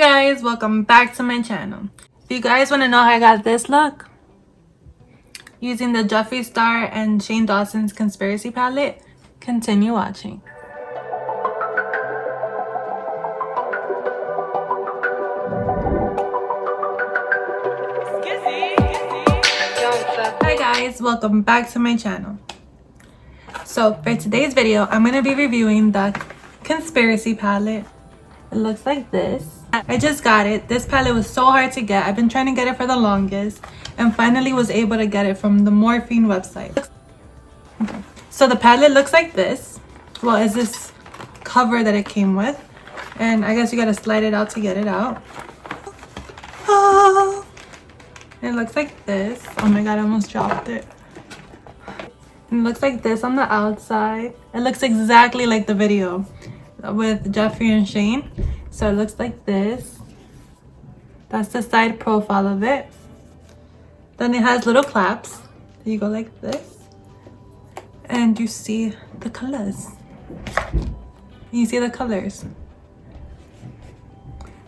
guys, welcome back to my channel. If you guys want to know how I got this look, using the Jeffree Star and Shane Dawson's Conspiracy palette, continue watching. Hi guys, welcome back to my channel. So for today's video, I'm going to be reviewing the Conspiracy palette. It looks like this. I just got it. This palette was so hard to get. I've been trying to get it for the longest and finally was able to get it from the Morphine website. Okay. So the palette looks like this. Well, it's this cover that it came with. And I guess you gotta slide it out to get it out. Oh, it looks like this. Oh my god, I almost dropped it. It looks like this on the outside. It looks exactly like the video with Jeffree and Shane. So it looks like this. That's the side profile of it. Then it has little claps. You go like this. And you see the colors. You see the colors.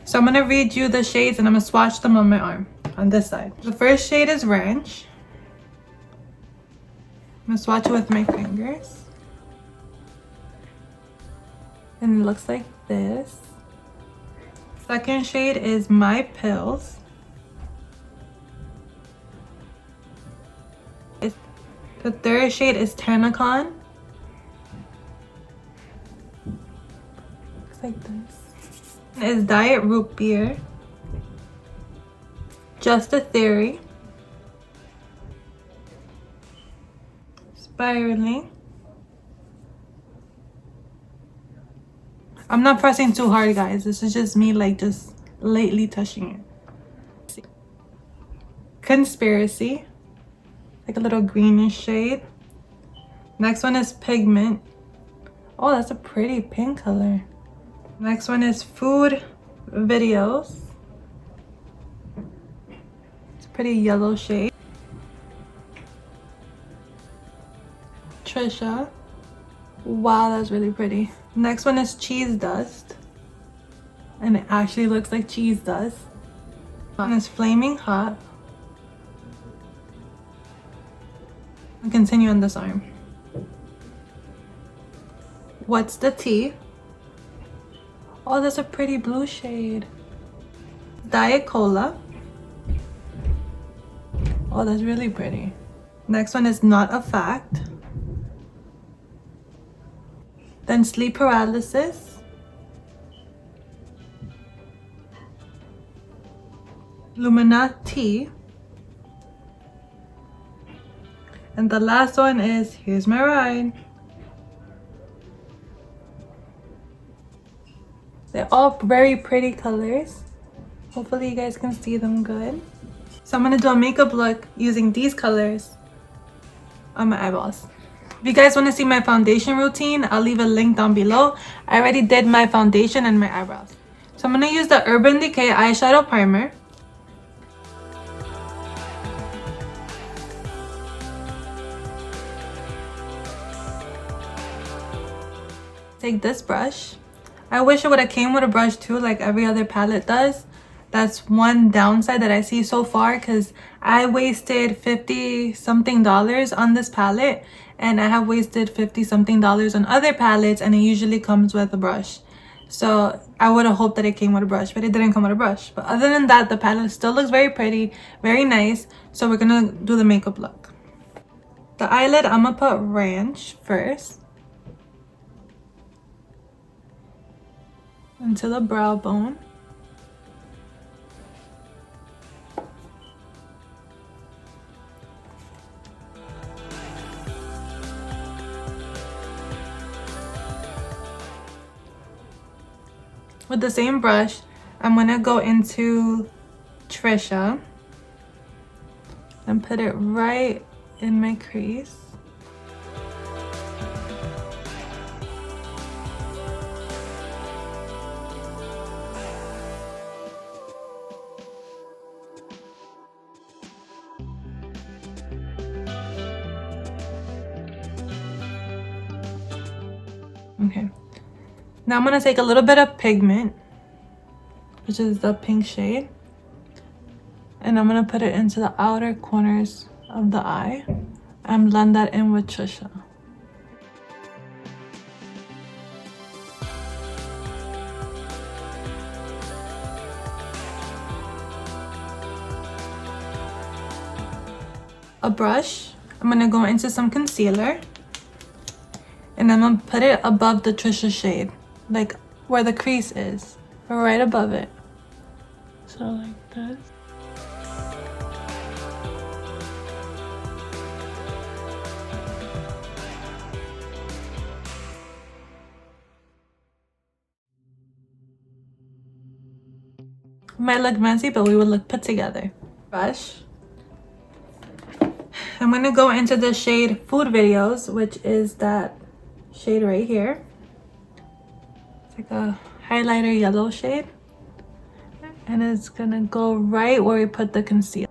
So I'm going to read you the shades and I'm going to swatch them on my arm. On this side. The first shade is Ranch. I'm going to swatch it with my fingers. And it looks like this. Second shade is My Pills. The third shade is Tanacon. Looks like this. Is Diet Root Beer. Just a Theory. Spiraling. I'm not pressing too hard, guys. This is just me like just lightly touching it. Conspiracy. Like a little greenish shade. Next one is Pigment. Oh, that's a pretty pink color. Next one is Food Videos. It's a pretty yellow shade. Trisha. Wow, that's really pretty. Next one is Cheese Dust. And it actually looks like cheese dust. One is Flaming Hot. I'll continue on this arm. What's the Tea? Oh, that's a pretty blue shade. Diet Cola. Oh, that's really pretty. Next one is Not a Fact. Then Sleep Paralysis. Luminati. And the last one is Here's My Ride. They're all very pretty colors. Hopefully you guys can see them good. So I'm going to do a makeup look using these colors on my eyeballs. If you guys want to see my foundation routine, I'll leave a link down below. I already did my foundation and my eyebrows. So I'm going to use the Urban Decay eyeshadow primer. Take this brush. I wish it would have came with a brush too, like every other palette does. That's one downside that I see so far, because I wasted $50 something on this palette, and I have wasted $50 something on other palettes, and it usually comes with a brush. So I would have hoped that it came with a brush, but it didn't come with a brush. But other than that, the palette still looks very pretty, very nice. So we're gonna do the makeup look. The eyelid, I'm gonna put Ranch first into the brow bone. With the same brush, I'm gonna go into Trisha and put it right in my crease. Okay. Now I'm going to take a little bit of pigment, which is the pink shade. And I'm gonna put it into the outer corners of the eye and blend that in with Trisha. A brush, I'm gonna go into some concealer and I'm gonna put it above the Trisha shade, like where the crease is, or right above it. So like this. Might look messy, but we will look put together. Brush. I'm gonna go into the shade Food Videos, which is that shade right here. It's like a highlighter yellow shade. And it's gonna go right where we put the concealer.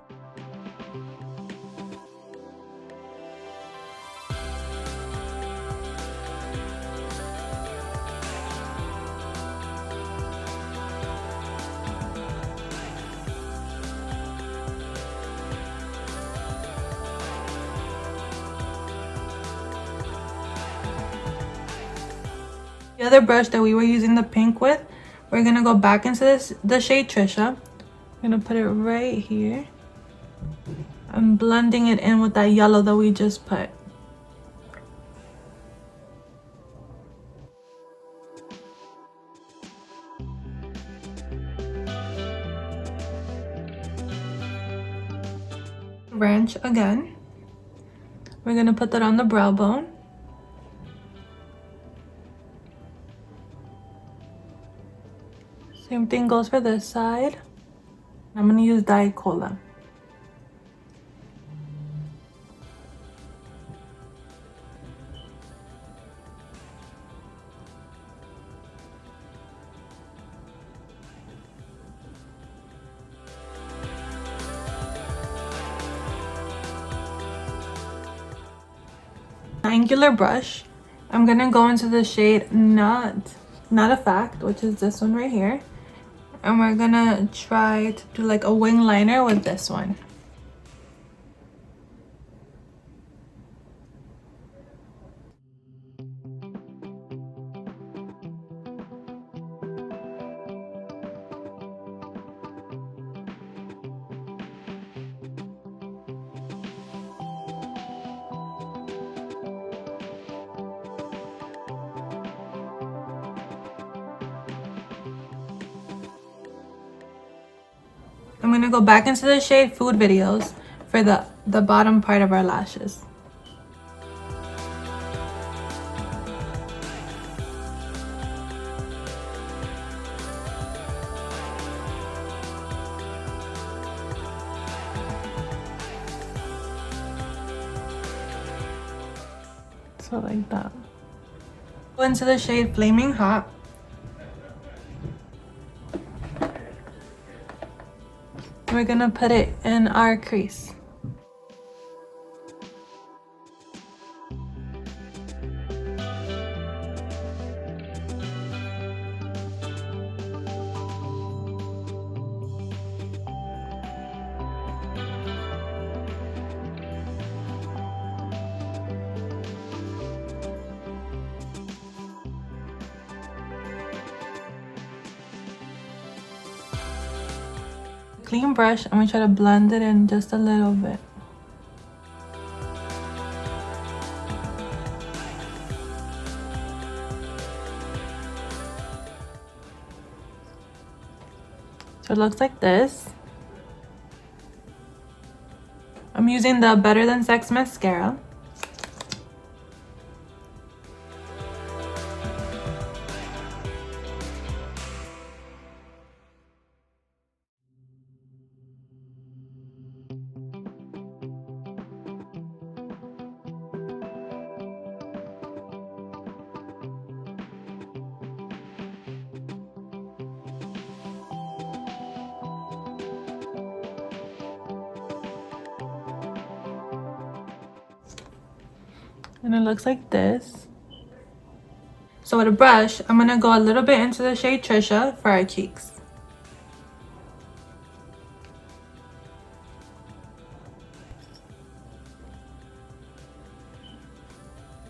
The other brush that we were using the pink with, we're gonna go back into the shade Trisha. I'm gonna put it right here. I'm blending it in with that yellow that we just put. Ranch again. We're gonna put that on the brow bone. Same thing goes for this side. I'm gonna use Diet Cola. Angular brush. I'm gonna go into the shade Not a Fact, which is this one right here. And we're gonna try to do like a wing liner with this one. I'm gonna go back into the shade Food Videos for the bottom part of our lashes. So like that. Go into the shade Flaming Hot. We're gonna put it in our crease. Clean brush, I'm gonna try to blend it in just a little bit. So it looks like this. I'm using the Better Than Sex mascara. And it looks like this. So with a brush, I'm gonna go a little bit into the shade Trisha for our cheeks.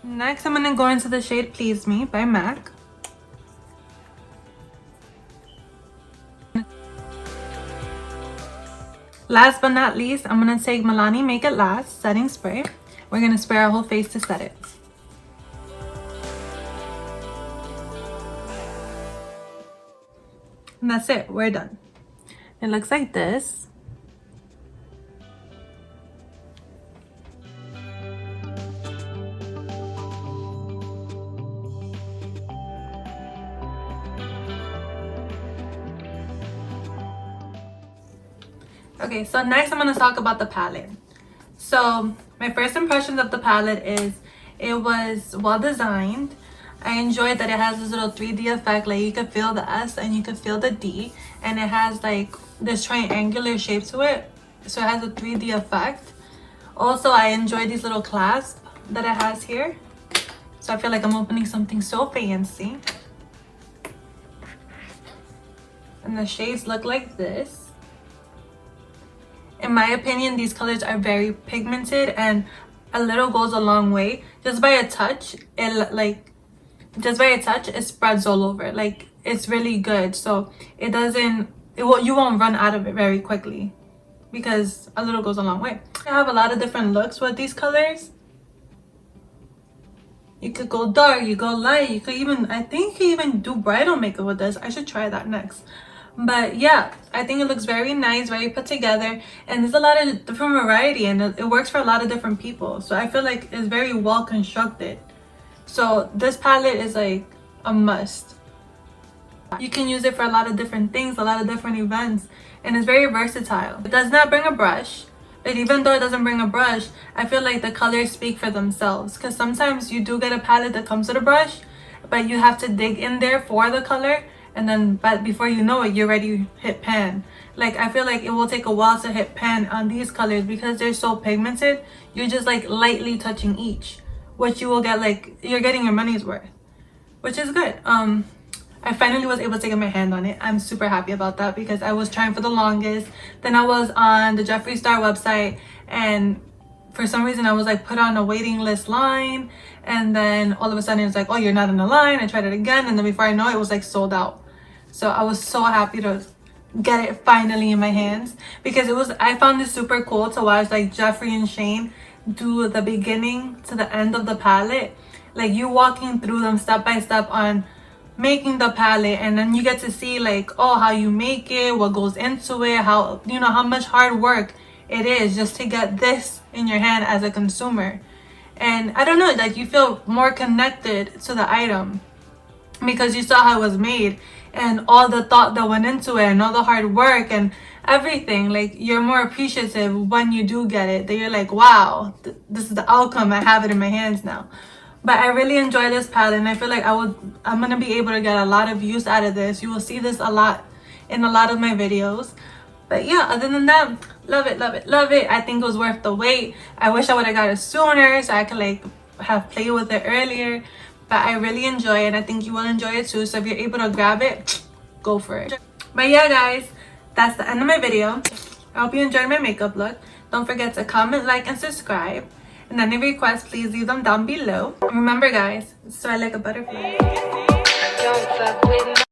Next, I'm gonna go into the shade Please Me by MAC. Last but not least, I'm gonna take Milani Make It Last setting spray. We're gonna spray our whole face to set it. And that's it, we're done. It looks like this. Okay, so next I'm going to talk about the palette. So my first impressions of the palette is it was well designed. I enjoyed that it has this little 3D effect, like you could feel the S and you could feel the D, and it has like this triangular shape to it, so it has a 3D effect. Also, I enjoyed these little clasps that it has here, so I feel like I'm opening something so fancy. And the shades look like this. In my opinion, these colors are very pigmented, and a little goes a long way. Just by a touch, it spreads all over. Like, it's really good. So you won't run out of it very quickly because a little goes a long way. I have a lot of different looks with these colors. You could go dark, you go light, you could even, I think you can even do bridal makeup with this. I should try that next. But yeah, I think it looks very nice, very put together, and there's a lot of different variety, and it works for a lot of different people. So I feel like it's very well constructed. So this palette is like a must. You can use it for a lot of different things, a lot of different events, and it's very versatile. It does not bring a brush, but even though it doesn't bring a brush, I feel like the colors speak for themselves, because sometimes you do get a palette that comes with a brush, but you have to dig in there for the color, and then before you know it, you're ready to hit pan. Like, I feel like it will take a while to hit pan on these colors because they're so pigmented. You're just like lightly touching each, which you will get, like, you're getting your money's worth, which is good. I finally was able to get my hand on it. I'm super happy about that because I was trying for the longest. Then I was on the JeffreeStar website, and for some reason I was like put on a waiting list line, and then all of a sudden it's like, oh, you're not in the line. I tried it again, and then before I know it was like sold out. So I was so happy to get it finally in my hands, because I found it super cool to watch like Jeffree and Shane do the beginning to the end of the palette, like you walking through them step by step on making the palette, and then you get to see like, oh, how you make it, what goes into it, how, you know, how much hard work it is just to get this in your hand as a consumer. And I don't know, like you feel more connected to the item because you saw how it was made and all the thought that went into it and all the hard work and everything. Like, you're more appreciative when you do get it, that you're like, wow, this is the outcome, I have it in my hands now. But I really enjoy this palette, and I feel like I'm gonna be able to get a lot of use out of this. You will see this a lot in a lot of my videos. But yeah, other than that, love it, love it, love it. I think it was worth the wait. I wish I would have got it sooner so I could like have played with it earlier. But I really enjoy it. I think you will enjoy it too. So if you're able to grab it, go for it. But yeah, guys, that's the end of my video. I hope you enjoyed my makeup look. Don't forget to comment, like, and subscribe. And any requests, please leave them down below. And remember, guys, soy like a butterfly. Don't fuck with me.